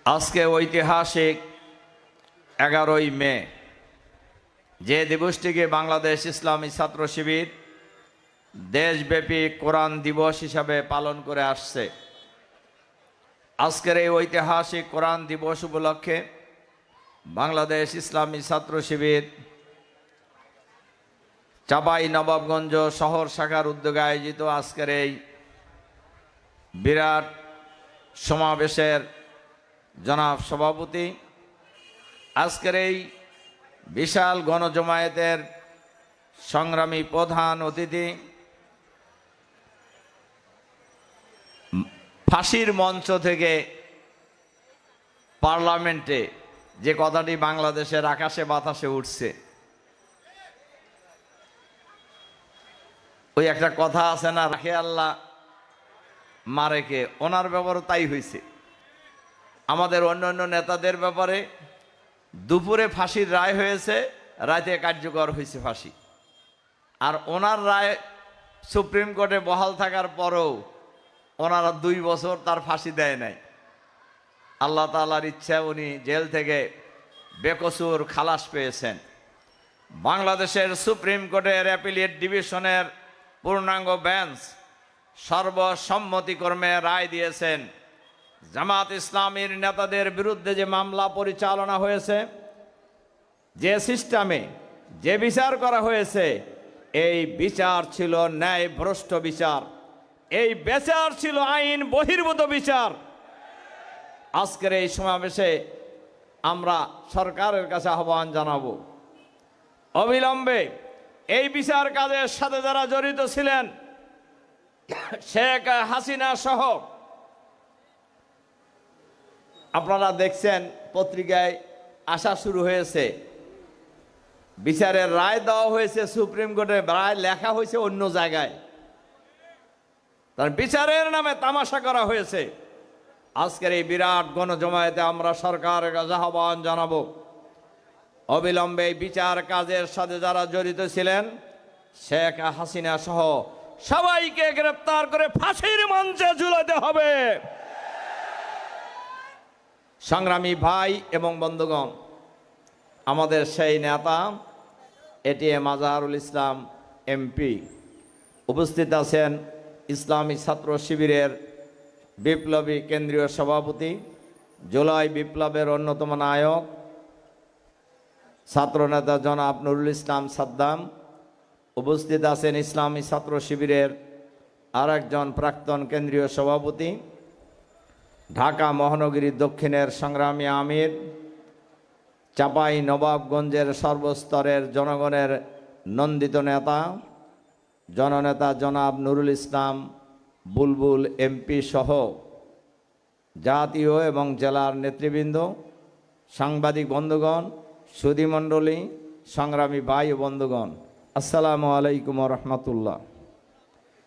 আজকে ঐতিহাসিক 11ই মে, যে দিবসটিকে বাংলাদেশ ইসলামী ছাত্র শিবির দেশব্যাপী কোরআন দিবস হিসাবে পালন করে আসছে। আজকের এই ঐতিহাসিক কোরআন দিবস উপলক্ষে বাংলাদেশ ইসলামী ছাত্র শিবির চাঁপাইনবাবগঞ্জ শহর শাখার উদ্যোগে আয়োজিত আজকের এই বিরাট সমাবেশের জনাব সভাপতি, আজকের এই বিশাল গণজমায়েতের সংগ্রামী প্রধান অতিথি, ফাঁসির মঞ্চ থেকে পার্লামেন্টে যে কথাটি বাংলাদেশের আকাশে বাতাসে উঠছে, ওই একটা কথা আছে না, রাখে আল্লাহ মারেকে, ওনার ব্যাপারও তাই হয়েছে। আমাদের অন্যান্য নেতাদের ব্যাপারে দুপুরে ফাঁসির রায় হয়েছে, রাতে কার্যকর হয়েছে ফাঁসি। আর ওনার রায় সুপ্রিম কোর্টে বহাল থাকার পরেও ওনারা 2 বছর তার ফাঁসি দেয় নাই। আল্লাহ তাআলার ইচ্ছা উনি জেল থেকে বেকসুর খালাস পেয়েছেন। বাংলাদেশের সুপ্রিম কোর্টের অ্যাপিলেট ডিভিশনের পূর্ণাঙ্গ বেঞ্চ সর্বসম্মতিক্রমে রায় দিয়েছেন, জামাত ইসলামীর নেতাদের বিরুদ্ধে যে মামলা পরিচালনা হয়েছে, যে সিস্টেমে যে বিচার করা হয়েছে, এই বিচার ছিল ন্যায় ভ্রষ্ট বিচার, এই বিচার ছিল আইন বহির্ভূত বিচার। আজকের এই সমাবেশে আমরা সরকারের কাছে আহ্বান জানাবো, অবিলম্বে এই বিচার কাজের সাথে যারা জড়িত ছিলেন, শেখ হাসিনা সহ, আপনারা দেখছেন পত্রিকায় আসা শুরু হয়েছে, বিচারের রায় দেওয়া হয়েছে সুপ্রিম কোর্টের রায় লেখা হয়েছে অন্য জায়গায়, তার বিচারের নামে তামাশা করা হয়েছে। আজকের এই বিরাট গণজমায়েতে আমরা সরকারের কাছে আহ্বান জানাবো, অবিলম্বে বিচার কাজের সাথে যারা জড়িত ছিলেন, শেখ হাসিনা সহ সবাইকে গ্রেপ্তার করে ফাঁসির মঞ্চে ঝুলাতে হবে। সংগ্রামী ভাই এবং বন্ধুগণ, আমাদের সেই নেতা এটিএম আজহারুল ইসলাম এমপি উপস্থিত আছেন, ইসলামী ছাত্র শিবিরের বিপ্লবী কেন্দ্রীয় সভাপতি, জুলাই বিপ্লবের অন্যতম নায়ক ছাত্রনেতা জনাব নুরুল ইসলাম সাদ্দাম, উপস্থিত আছেন ইসলামী ছাত্র শিবিরের আরেকজন প্রাক্তন কেন্দ্রীয় সভাপতি, ঢাকা মহানগরী দক্ষিণের সংগ্রামী আমির, চাঁপাইনবাবগঞ্জের সর্বস্তরের জনগণের নন্দিত নেতা জননেতা জনাব নুরুল ইসলাম বুলবুল এমপি সহ জাতীয় এবং জেলার নেতৃবৃন্দ, সাংবাদিক বন্ধুগণ, সুধীমণ্ডলী, সংগ্রামী ভাই ও বন্ধুগণ, আসসালামু আলাইকুম রহমতুল্লাহ।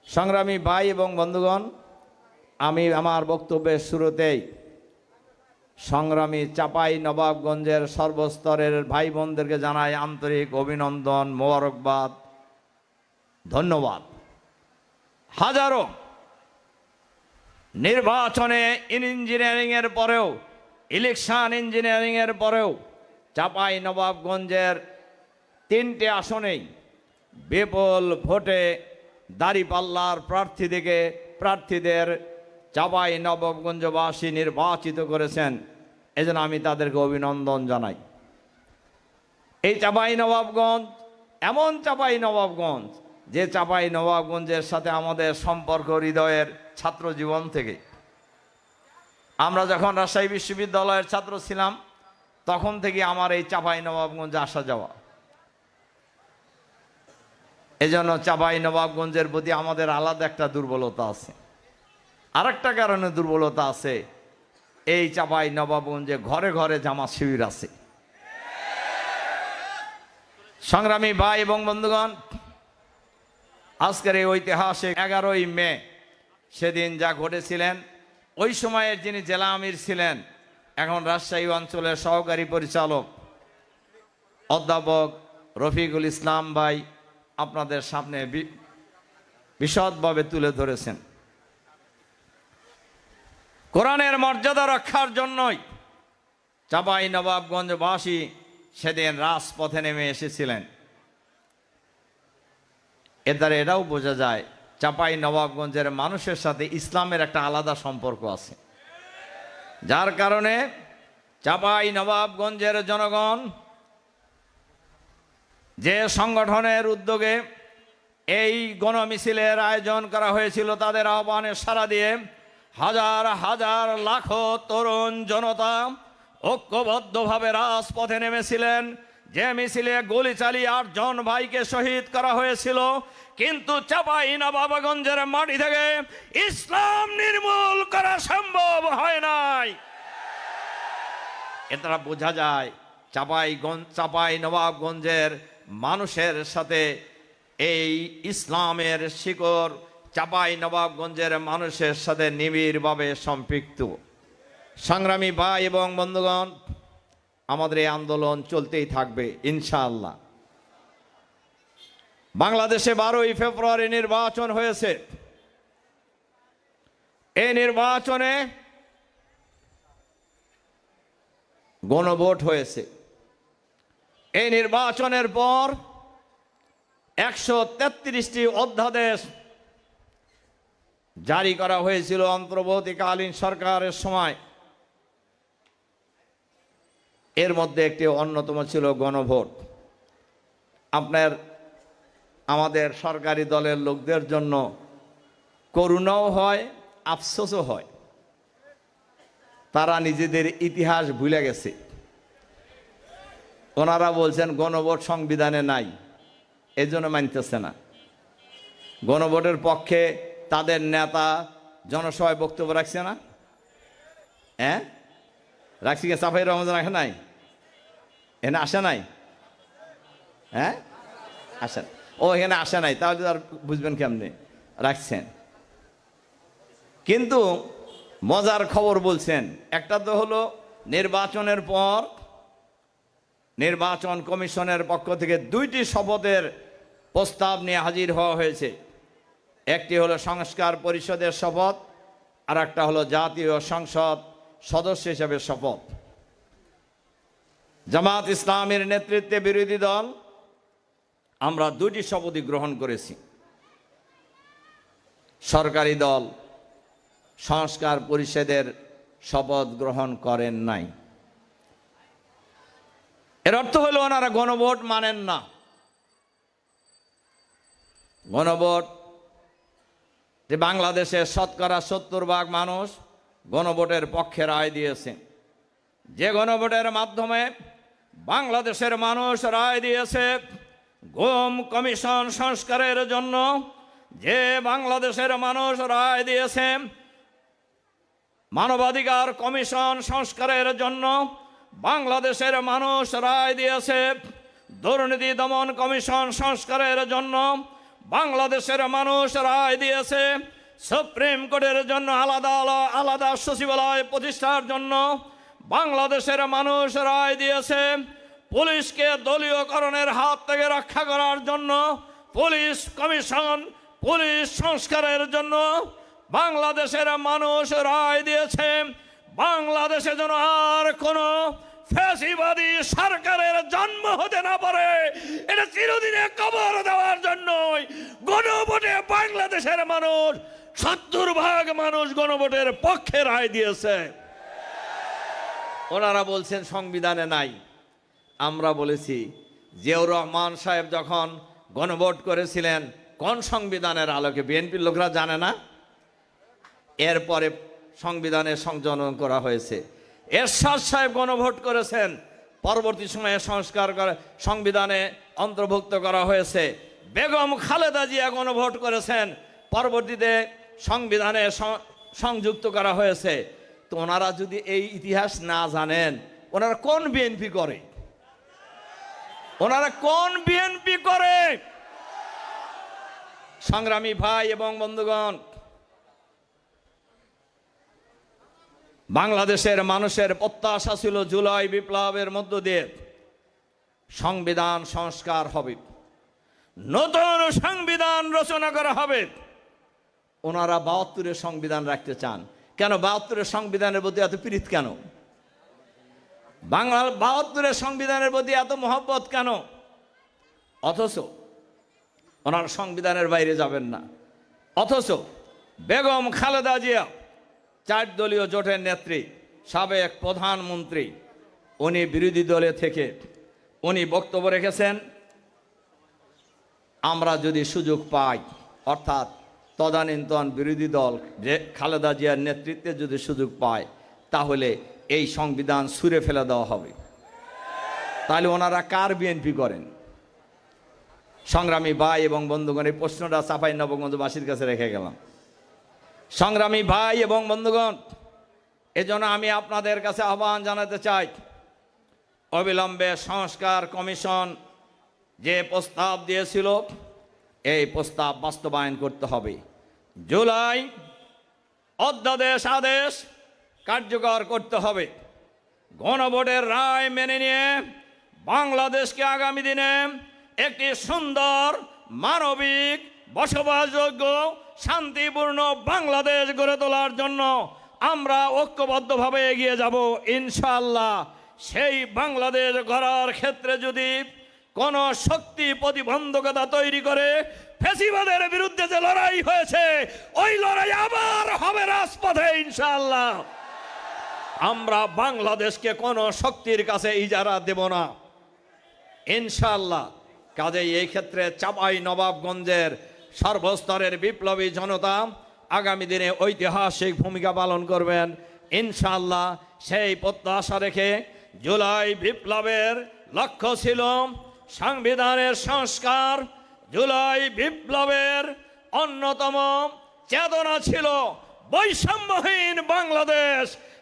সংগ্রামী ভাই এবং বন্ধুগণ, আমি আমার বক্তব্যের শুরুতেই সংগ্রামী চাঁপাইনবাবগঞ্জের সর্বস্তরের ভাই বোনদেরকে জানাই আন্তরিক অভিনন্দন, মোবারকবাদ, ধন্যবাদ। হাজারো নির্বাচনে ইঞ্জিনিয়ারিংয়ের পরেও, ইলেকশন ইঞ্জিনিয়ারিংয়ের পরেও চাঁপাইনবাবগঞ্জের 3টে আসনেই বিপুল ভোটে দাঁড়িপাল্লার প্রার্থীদের চাঁপাইনবাবগঞ্জবাসী নির্বাচিত করেছেন। এজন্য আমি তাদেরকে অভিনন্দন জানাই। এই চাঁপাইনবাবগঞ্জ এমন চাঁপাইনবাবগঞ্জ, যে চাঁপাইনবাবগঞ্জের সাথে আমাদের সম্পর্ক হৃদয়ের ছাত্র জীবন থেকে। আমরা যখন রাজশাহী বিশ্ববিদ্যালয়ের ছাত্র ছিলাম, তখন থেকে আমার এই চাঁপাইনবাবগঞ্জে আসা যাওয়া। এজন্য চাঁপাইনবাবগঞ্জের প্রতি আমাদের আলাদা একটা দুর্বলতা আছে। আরেকটা কারণে দুর্বলতা আছে, এই চাঁপাইনবাবগঞ্জে ঘরে ঘরে জামাত শিবির আছে। সংগ্রামী ভাই এবং বন্ধুগণ, আজকের এই ঐতিহাসিক 11ই মে, সেদিন যা ঘটেছিলেন, ওই সময়ের যিনি জেলা আমির ছিলেন, এখন রাজশাহী অঞ্চলের সহকারী পরিচালক অধ্যাপক রফিকুল ইসলাম ভাই আপনাদের সামনে বিশদভাবে তুলে ধরেছেন। কোরআনের মর্যাদা রক্ষার জন্যই চাঁপাই নবাবগঞ্জবাসী সেদিন রাজপথে নেমে এসেছিলেন। এর দ্বারা এটাও বোঝা যায় চাঁপাই নবাবগঞ্জের মানুষের সাথে ইসলামের একটা আলাদা সম্পর্ক আছে, যার কারণে চাঁপাই নবাবগঞ্জের জনগণ যে সংগঠনের উদ্যোগে এই গণমিছিলের আয়োজন করা হয়েছিল, তাদের আহ্বানে সাড়া দিয়ে হাজার হাজার লাখো তরুণ জনতা ঐক্যবদ্ধভাবে রাজপথে নেমেছিলেন। যে মিছিলে গুলি চালিয়ে 8 জন ভাইকে শহীদ করা হয়েছিল, কিন্তু চাঁপাই নবাবগঞ্জের মাটি থেকে ইসলাম নির্মূল করা সম্ভব হয় নাই। এটা বোঝা যায় চাঁপাই নবাবগঞ্জের মানুষের সাথে এই ইসলামের শিকড় চাঁপাই নবাবগঞ্জের মানুষের সাথে নিবিড়ভাবে সম্পৃক্ত। সংগ্রামী ভাই এবং বন্ধুগণ, আমাদের এই আন্দোলন চলতেই থাকবে ইনশাআল্লাহ। বাংলাদেশে 12ই ফেব্রুয়ারি নির্বাচন হয়েছে। এই নির্বাচনে গণভোট হয়েছে। এই নির্বাচনের পর 133টি অধ্যাদেশ জারি করা হয়েছিল অন্তর্বর্তীকালীন সরকারের সময়। এর মধ্যে একটি অন্যতম ছিল গণভোট। আমাদের সরকারি দলের লোকদের জন্য করুণাও হয়, আফসোসও হয়। তারা নিজেদের ইতিহাস ভুলে গেছে। ওনারা বলছেন গণভোট সংবিধানে নাই, এই জন্য মানতেছে না। গণভোটের পক্ষে তাদের নেতা জনসভায় বক্তব্য রাখছে না? হ্যাঁ, রাখছি। চাঁপাই রহমান রাখে নাই? এখানে আসে নাই? হ্যাঁ, আসেন। ও এখানে আসে নাই, তাহলে আর বুঝবেন কেমনে? রাখছেন। কিন্তু মজার খবর বলছেন, একটা তো হলো নির্বাচনের পর নির্বাচন কমিশনের পক্ষ থেকে 2টি শপথের প্রস্তাব নিয়ে হাজির হওয়া হয়েছে। একটি হলো সংস্কার পরিষদের শপথ, আর একটা হলো জাতীয় সংসদ সদস্য হিসেবে শপথ। জামাত ইসলামের নেতৃত্বে বিরোধী দল আমরা 2টি শপথই গ্রহণ করেছি। সরকারি দল সংস্কার পরিষদের শপথ গ্রহণ করেন নাই। এর অর্থ হলো ওনারা গণভোট মানেন না। গণভোট যে বাংলাদেশের শতকরা 70% মানুষ গণভোটের পক্ষে রায় দিয়েছে। যে গণভোটের মাধ্যমে বাংলাদেশের মানুষ রায় দিয়েছে গুম কমিশন সংস্কারের জন্য, যে বাংলাদেশের মানুষ রায় দিয়েছে মানবাধিকার কমিশন সংস্কারের জন্য, বাংলাদেশের মানুষ রায় দিয়েছে দুর্নীতি দমন কমিশন সংস্কারের জন্য, বাংলাদেশের মানুষ রায় দিয়েছে সুপ্রিম কোর্টের জন্য আলাদা সচিবালয় প্রতিষ্ঠার জন্য, বাংলাদেশের মানুষ রায় দিয়েছে পুলিশকে দলীয়করণের হাত থেকে রক্ষা করার জন্য পুলিশ কমিশন পুলিশ সংস্কারের জন্য। বাংলাদেশের মানুষ রায় দিয়েছে বাংলাদেশে যেন আর কোনো ফ্যাসিবাদী সরকারের জন্ম হতে না পারে, এটা চিরদিনে কবর দেওয়ার জন্য গণভোটে বাংলাদেশের মানুষ 70% মানুষ গণভোটের পক্ষে রায় দিয়েছে। ওনারা বলছেন সংবিধানে নাই। আমরা বলেছি জিয়াউর রহমান সাহেব যখন গণভোট করেছিলেন কোন সংবিধানের আলোকে? বিএনপির লোকরা জানে না? এরপরে সংবিধানে সংযোজন করা হয়েছে। এরশাদ সাহেব গণভোট করেছেন, পরবর্তী সময়ে সংস্কার করে সংবিধানে অন্তর্ভুক্ত করা হয়েছে। বেগম খালেদা জিয়া গণভোট করেছেন, পরবর্তীতে সংবিধানে সংযুক্ত করা হয়েছে। তো ওনারা যদি এই ইতিহাস না জানেন, ওনারা কোন বিএনপি করে? ওনারা কোন বিএনপি করে? সংগ্রামী ভাই এবং বন্ধুগণ, বাংলাদেশের মানুষের প্রত্যাশা ছিল জুলাই বিপ্লবের মধ্য দিয়ে সংবিধান সংস্কার হবে, নতুন সংবিধান রচনা করা হবে। ওনারা 72-এর সংবিধান রাখতে চান। কেন 72-এর সংবিধানের প্রতি এত পীড়িত কেন? বাংলার ৭২-এর সংবিধানের প্রতি এত মহব্বত কেন? অথচ ওনার সংবিধানের বাইরে যাবেন না। অথচ বেগম খালেদা জিয়া 4 দলীয় জোটের নেত্রী, সাবেক প্রধানমন্ত্রী, উনি বিরোধী দলে থেকে উনি বক্তব্য রেখেছেন, আমরা যদি সুযোগ পাই, অর্থাৎ তদানীন্তন বিরোধী দল যে খালেদা জিয়ার নেতৃত্বে যদি সুযোগ পায়, তাহলে এই সংবিধান ছুঁড়ে ফেলে দেওয়া হবে। তাহলে ওনারা কার বিএনপি করেন? সংগ্রামী ভাই এবং বন্ধুগণ, এই প্রশ্নটা চাঁপাইনবাবগঞ্জবাসীর কাছে রেখে গেলাম। সংগ্রামী ভাই এবং বন্ধুগণ, এজন্য আমি আপনাদের কাছে আহ্বান জানাতে চাই, অবিলম্বে সংস্কার কমিশন যে প্রস্তাব দিয়েছিল, এই প্রস্তাব বাস্তবায়ন করতে হবে। জুলাই অধ্যাদেশ আদেশ কার্যকর করতে হবে। গণভোটের রায় মেনে নিয়ে বাংলাদেশকে আগামী দিনে একটি সুন্দর, মানবিক, বসবাসযোগ্য, শান্তিপূর্ণ বাংলাদেশ গড়ে তোলার জন্য আমরা ঐক্যবদ্ধভাবে এগিয়ে যাব ইনশাআল্লাহ। সেই বাংলাদেশ গড়ার ক্ষেত্রে যদি কোন শক্তি প্রতিবন্ধকতা তৈরি করে, ফ্যাসিবাদের বিরুদ্ধে যে লড়াই হয়েছে, ওই লড়াই আবার হবে রাজপথে ইনশাআল্লাহ। আমরা বাংলাদেশকে কোন শক্তির কাছে ইজারা দেব না ইনশাআল্লাহ। কাজেই এই ক্ষেত্রে চাঁপাইনবাবগঞ্জের সর্বস্তরের বিপ্লবী জনতা আগামী দিনে ঐতিহাসিক ভূমিকা পালন করবেন ইনশাআল্লাহ। সেই প্রত্যাশা রেখে জুলাই বিপ্লবের লক্ষ্য ছিল সংবিধানের সংস্কার। জুলাই বিপ্লবের অন্যতম চেতনা ছিল বৈষম্যহীন বাংলাদেশ।